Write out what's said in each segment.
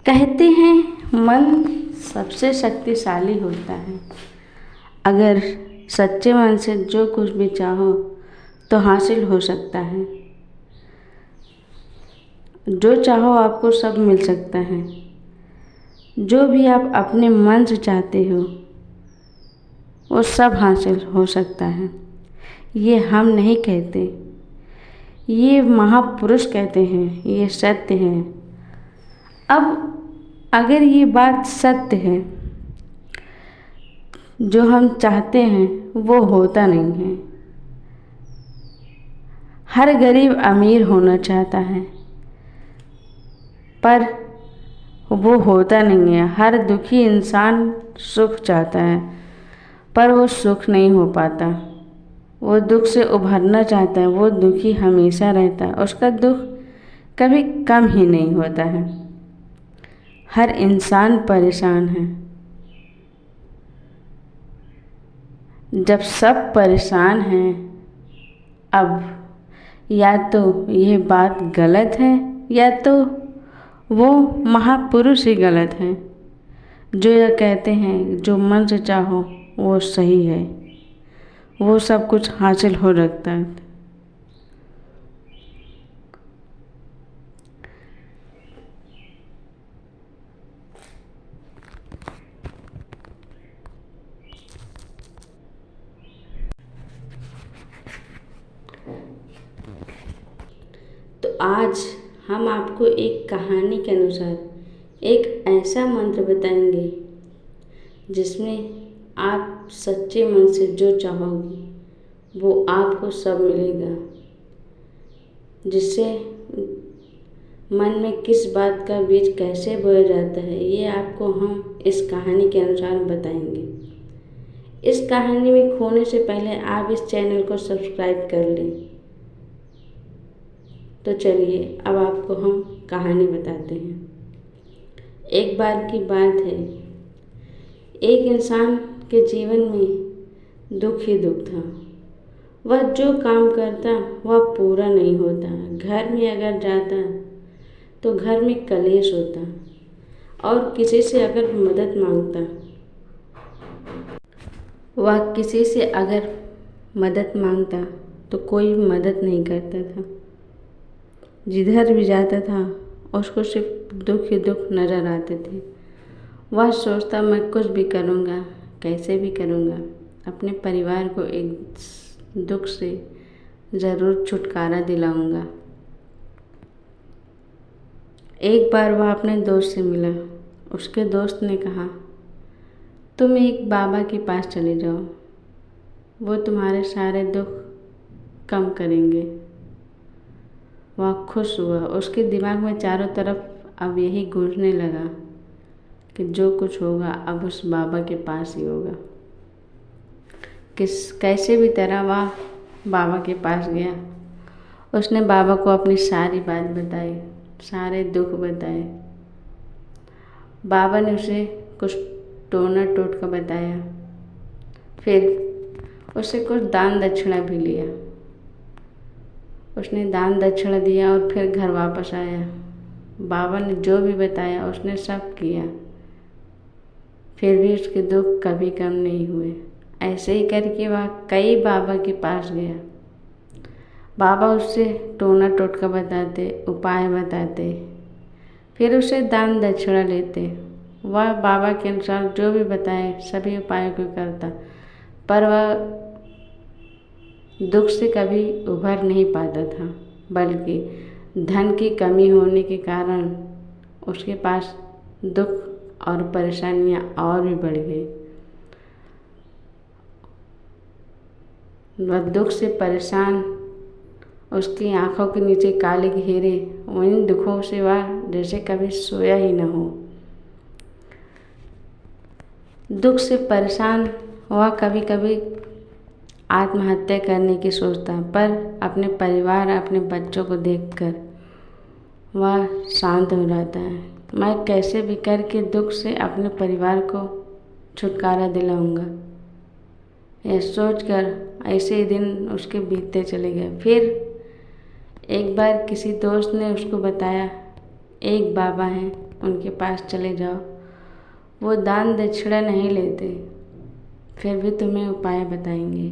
कहते हैं मन सबसे शक्तिशाली होता है। अगर सच्चे मन से जो कुछ भी चाहो तो हासिल हो सकता है। जो चाहो आपको सब मिल सकता है। जो भी आप अपने मन से चाहते हो वो सब हासिल हो सकता है। ये हम नहीं कहते, ये महापुरुष कहते हैं, ये सत्य है। अब अगर ये बात सत्य है, जो हम चाहते हैं वो होता नहीं है। हर गरीब अमीर होना चाहता है पर वो होता नहीं है। हर दुखी इंसान सुख चाहता है पर वो सुख नहीं हो पाता। वो दुख से उभरना चाहता है, वो दुखी हमेशा रहता है, उसका दुख कभी कम ही नहीं होता है। हर इंसान परेशान है। जब सब परेशान हैं, अब या तो यह बात गलत है या तो वो महापुरुष ही गलत हैं, जो यह कहते हैं जो मन से चाहो वो सही है, वो सब कुछ हासिल हो रखता है। तो आज हम आपको एक कहानी के अनुसार एक ऐसा मंत्र बताएंगे जिसमें आप सच्चे मन से जो चाहोगे वो आपको सब मिलेगा। जिससे मन में किस बात का बीज कैसे बोया जाता है ये आपको हम इस कहानी के अनुसार बताएंगे। इस कहानी में खोने से पहले आप इस चैनल को सब्सक्राइब कर लें। तो चलिए अब आपको हम कहानी बताते हैं। एक बार की बात है, एक इंसान के जीवन में दुख ही दुख था। वह जो काम करता वह पूरा नहीं होता। घर में अगर जाता तो घर में कलेश होता और किसी से अगर मदद मांगता, वह किसी से अगर मदद मांगता तो कोई मदद नहीं करता था। जिधर भी जाता था उसको सिर्फ दुख ही दुख नज़र आते थे। वह सोचता मैं कुछ भी करूँगा, कैसे भी करूँगा, अपने परिवार को एक दुख से ज़रूर छुटकारा दिलाऊँगा। एक बार वह अपने दोस्त से मिला। उसके दोस्त ने कहा तुम एक बाबा के पास चले जाओ, वो तुम्हारे सारे दुख कम करेंगे। वह खुश हुआ। उसके दिमाग में चारों तरफ अब यही गूंजने लगा कि जो कुछ होगा अब उस बाबा के पास ही होगा। कैसे भी तरह वह बाबा के पास गया। उसने बाबा को अपनी सारी बात बताई, सारे दुख बताए। बाबा ने उसे कुछ टोना टोटका बताया, फिर उससे कुछ दान दक्षिणा भी लिया। उसने दान दक्षिणा दिया और फिर घर वापस आया। बाबा ने जो भी बताया उसने सब किया, फिर भी उसके दुख कभी कम नहीं हुए। ऐसे ही करके वह कई बाबा के पास गया। बाबा उससे टोना टोटका बताते, उपाय बताते, फिर उसे दान दक्षिणा लेते। वह बाबा के अनुसार जो भी बताए सभी उपायों को करता, पर वह दुख से कभी उभर नहीं पाता था, बल्कि धन की कमी होने के कारण उसके पास दुख और परेशानियां और भी बढ़ गई। वह दुख से परेशान, उसकी आंखों के नीचे काले घेरे, उन दुखों से वह जैसे कभी सोया ही न हो। दुख से परेशान वह कभी कभी आत्महत्या करने की सोचता, पर अपने परिवार, अपने बच्चों को देखकर वह शांत हो जाता है। मैं कैसे भी करके दुख से अपने परिवार को छुटकारा दिलाऊंगा, यह सोचकर ऐसे ही दिन उसके बीतते चले गए। फिर एक बार किसी दोस्त ने उसको बताया एक बाबा हैं उनके पास चले जाओ, वो दान दक्षिणा नहीं लेते, फिर भी तुम्हें उपाय बताएंगे।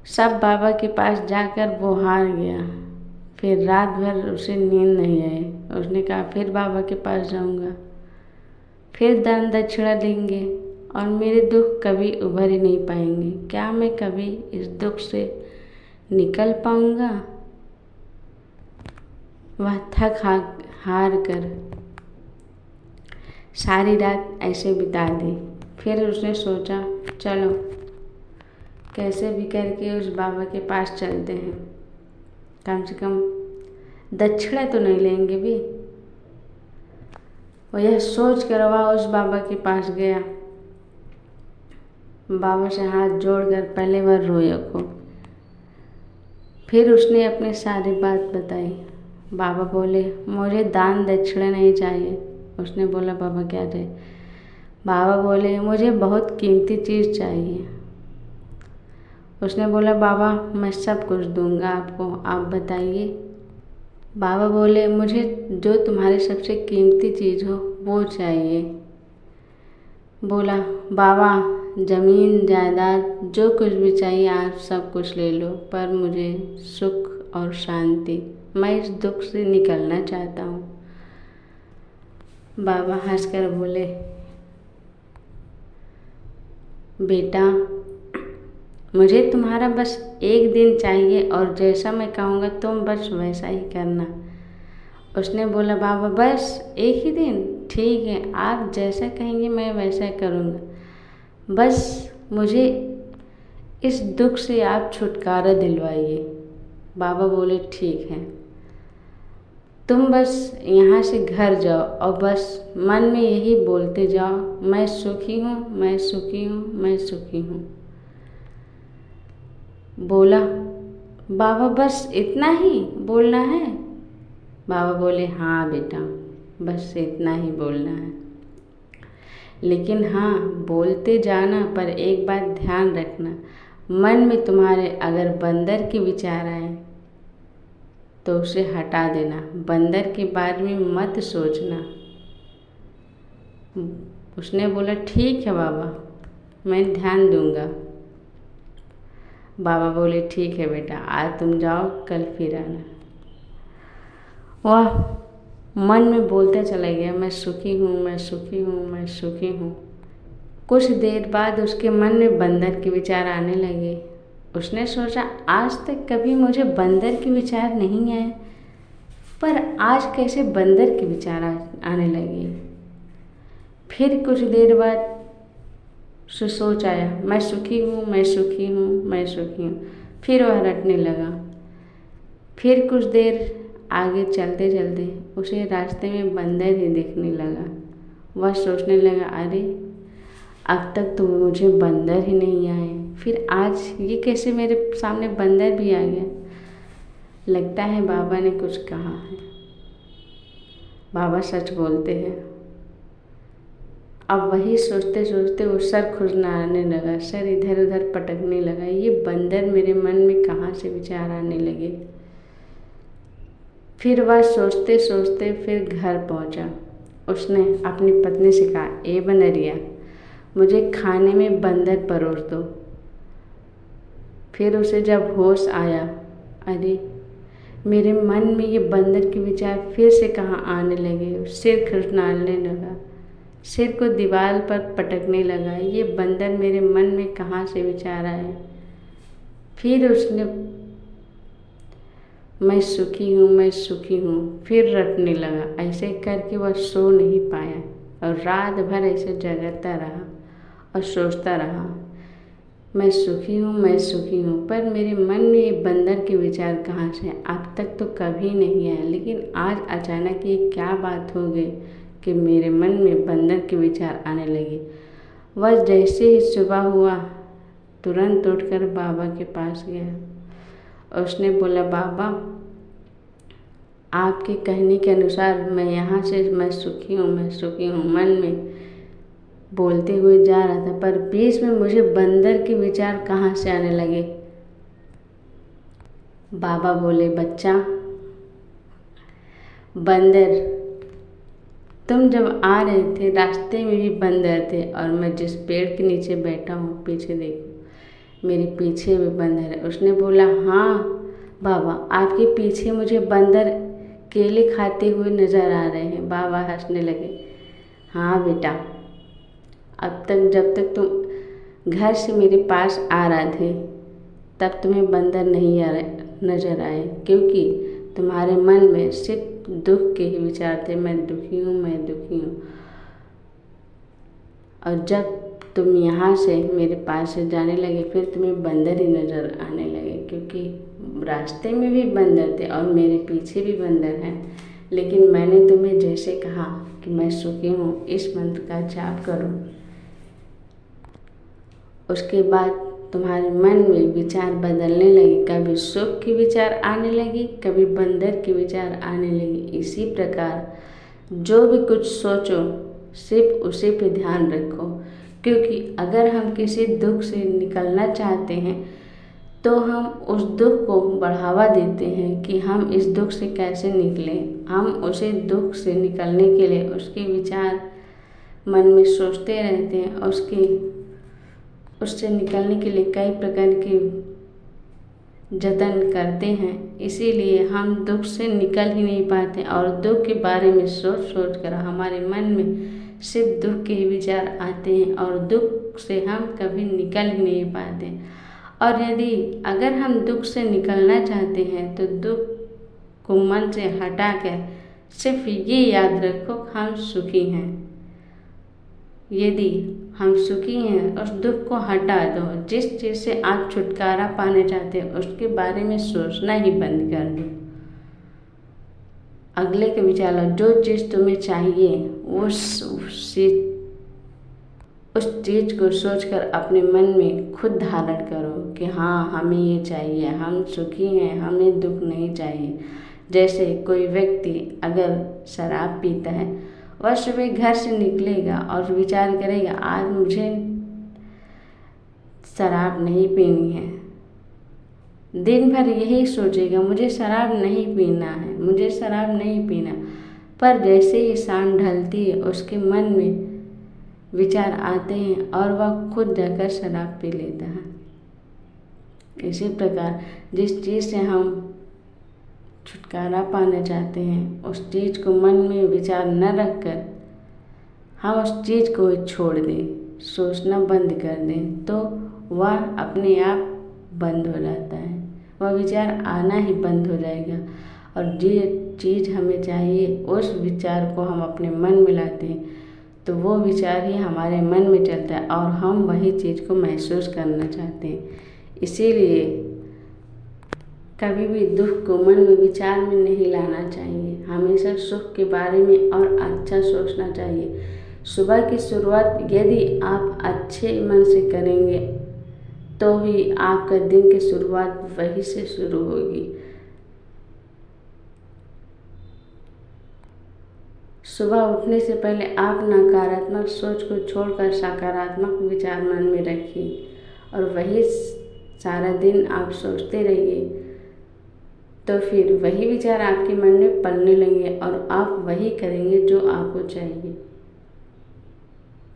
सब बाबा के पास जाकर वो हार गया। फिर रात भर उसे नींद नहीं आई। उसने कहा फिर बाबा के पास जाऊंगा, फिर दान दक्षिणा देंगे और मेरे दुख कभी उभर ही नहीं पाएंगे। क्या मैं कभी इस दुख से निकल पाऊंगा? वह थक हार कर सारी रात ऐसे बिता दी। फिर उसने सोचा चलो कैसे भी करके उस बाबा के पास चलते हैं, कम से कम दक्षिणा तो नहीं लेंगे भी। वो यह सोच कर वह उस बाबा के पास गया। बाबा से हाथ जोड़कर पहले वह रोया खूब। फिर उसने अपनी सारी बात बताई। बाबा बोले मुझे दान दक्षिणा नहीं चाहिए। उसने बोला बाबा क्या चाहिए? बाबा बोले मुझे बहुत कीमती चीज़ चाहिए। उसने बोला बाबा मैं सब कुछ दूंगा आपको, आप बताइए। बाबा बोले मुझे जो तुम्हारी सबसे कीमती चीज़ हो वो चाहिए। बोला बाबा ज़मीन जायदाद जो कुछ भी चाहिए आप सब कुछ ले लो, पर मुझे सुख और शांति, मैं इस दुख से निकलना चाहता हूँ। बाबा हंसकर बोले बेटा मुझे तुम्हारा बस एक दिन चाहिए और जैसा मैं कहूँगा तुम बस वैसा ही करना। उसने बोला बाबा बस एक ही दिन? ठीक है, आप जैसा कहेंगे मैं वैसा करूँगा, बस मुझे इस दुख से आप छुटकारा दिलवाइए। बाबा बोले ठीक है, तुम बस यहाँ से घर जाओ और बस मन में यही बोलते जाओ मैं सुखी हूँ, मैं सुखी हूँ, मैं सुखी हूँ। बोला बाबा बस इतना ही बोलना है? बाबा बोले हाँ बेटा बस इतना ही बोलना है, लेकिन हाँ बोलते जाना, पर एक बात ध्यान रखना, मन में तुम्हारे अगर बंदर के विचार आए तो उसे हटा देना, बंदर के बारे में मत सोचना। उसने बोला ठीक है बाबा मैं ध्यान दूंगा। बाबा बोले ठीक है बेटा आज तुम जाओ, कल फिर आना। वह मन में बोलते चला गया मैं सुखी हूँ, मैं सुखी हूँ, मैं सुखी हूँ। कुछ देर बाद उसके मन में बंदर के विचार आने लगे। उसने सोचा आज तक कभी मुझे बंदर के विचार नहीं आए, पर आज कैसे बंदर के विचार आने लगे। फिर कुछ देर बाद उसे सोच आया मैं सुखी हूँ, मैं सुखी हूँ, मैं सुखी हूँ। फिर वह रटने लगा। फिर कुछ देर आगे चलते चलते उसे रास्ते में बंदर ही दिखने लगा। वह सोचने लगा अरे अब तक तो मुझे बंदर ही नहीं आए, फिर आज ये कैसे मेरे सामने बंदर भी आ गया। लगता है बाबा ने कुछ कहा है, बाबा सच बोलते हैं। अब वही सोचते सोचते वो सर खुजलाने लगा, सर इधर उधर पटकने लगा। ये बंदर मेरे मन में कहाँ से विचार आने लगे। फिर वह सोचते सोचते फिर घर पहुँचा। उसने अपनी पत्नी से कहा ए बनरिया मुझे खाने में बंदर परोस दो। फिर उसे जब होश आया अरे मेरे मन में ये बंदर के विचार फिर से कहाँ आने लगे। सिर खुजलाने लगा, सिर को दीवार पर पटकने लगा। ये बंदर मेरे मन में कहाँ से विचार आए। फिर उसने मैं सुखी हूँ, मैं सुखी हूँ फिर रटने लगा। ऐसे करके वह सो नहीं पाया और रात भर ऐसे जगता रहा और सोचता रहा मैं सुखी हूँ, मैं सुखी हूँ, पर मेरे मन में ये बंदर के विचार कहाँ से अब तक तो कभी नहीं आए। लेकिन आज अचानक ये क्या बात हो गई कि मेरे मन में बंदर के विचार आने लगे। वह जैसे ही सुबह हुआ तुरंत उठकर बाबा के पास गया। उसने बोला बाबा आपके कहने के अनुसार मैं यहाँ से मैं सुखी हूँ, मैं सुखी हूँ मन में बोलते हुए जा रहा था, पर बीच में मुझे बंदर के विचार कहाँ से आने लगे। बाबा बोले बच्चा बंदर तुम जब आ रहे थे रास्ते में भी बंदर थे, और मैं जिस पेड़ के नीचे बैठा हूँ पीछे देखो, मेरे पीछे भी बंदर है। उसने बोला, हाँ बाबा, आपके पीछे मुझे बंदर केले खाते हुए नजर आ रहे हैं। बाबा हंसने लगे। हाँ बेटा, अब तक जब तक तुम घर से मेरे पास आ रहे थे तब तुम्हें बंदर नहीं नजर आए, क्योंकि तुम्हारे मन में सिर्फ दुख के ही विचार थे, मैं दुखी हूँ, मैं दुखी हूँ। और जब तुम यहाँ से मेरे पास से जाने लगे फिर तुम्हें बंदर ही नज़र आने लगे, क्योंकि रास्ते में भी बंदर थे और मेरे पीछे भी बंदर हैं। लेकिन मैंने तुम्हें जैसे कहा कि मैं सुखी हूँ, इस मंत्र का जाप करो, उसके बाद तुम्हारे मन में विचार बदलने लगे। कभी सुख के विचार आने लगी, कभी बंदर के विचार आने लगी। इसी प्रकार जो भी कुछ सोचो सिर्फ उसी पे ध्यान रखो, क्योंकि अगर हम किसी दुख से निकलना चाहते हैं तो हम उस दुख को बढ़ावा देते हैं कि हम इस दुख से कैसे निकलें। हम उसे दुख से निकलने के लिए उसके विचार मन में सोचते रहते हैं, उससे निकलने के लिए कई प्रकार के जतन करते हैं। इसीलिए हम दुख से निकल ही नहीं पाते, और दुख के बारे में सोच सोच कर हमारे मन में सिर्फ दुख के ही विचार आते हैं, और दुख से हम कभी निकल ही नहीं पाते। और यदि अगर हम दुख से निकलना चाहते हैं तो दुख को मन से हटा कर सिर्फ ये याद रखो, हम सुखी हैं। यदि हम सुखी हैं, उस दुख को हटा दो। जिस चीज़ से आप छुटकारा पाना चाहते हैं उसके बारे में सोचना ही बंद कर दो। अगले के विचार लो, जो चीज़ तुम्हें चाहिए उस चीज़ को सोचकर अपने मन में खुद धारण करो कि हाँ, हमें ये चाहिए, हम सुखी हैं, हमें दुख नहीं चाहिए। जैसे कोई व्यक्ति अगर शराब पीता है, वह सुबह घर से निकलेगा और विचार करेगा, आज मुझे शराब नहीं पीनी है। दिन भर यही सोचेगा, मुझे शराब नहीं पीना है, मुझे शराब नहीं पीना। पर जैसे ही शाम ढलती है उसके मन में विचार आते हैं और वह खुद जाकर शराब पी लेता है। इसी प्रकार जिस चीज़ से हम छुटकारा पाना चाहते हैं उस चीज़ को मन में विचार न रखकर हम उस चीज़ को छोड़ दें, सोचना बंद कर दें, तो वह अपने आप बंद हो जाता है, वह विचार आना ही बंद हो जाएगा। और जो चीज़ हमें चाहिए उस विचार को हम अपने मन में लाते हैं तो वो विचार ही हमारे मन में चलता है और हम वही चीज़ को महसूस करना चाहते हैं। इसीलिए कभी भी दुख को मन में विचार में नहीं लाना चाहिए, हमेशा सुख के बारे में और अच्छा सोचना चाहिए। सुबह की शुरुआत यदि आप अच्छे मन से करेंगे तो ही आपका दिन की शुरुआत वही से शुरू होगी। सुबह उठने से पहले आप नकारात्मक सोच को छोड़कर सकारात्मक विचार मन में रखिए और वही सारा दिन आप सोचते रहिए, तो फिर वही विचार आपके मन में पलने लगेंगे और आप वही करेंगे जो आपको चाहिए।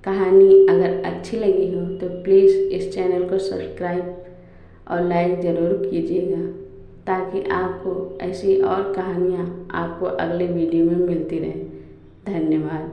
कहानी अगर अच्छी लगी हो तो प्लीज़ इस चैनल को सब्सक्राइब और लाइक ज़रूर कीजिएगा, ताकि आपको ऐसी और कहानियाँ आपको अगले वीडियो में मिलती रहे। धन्यवाद।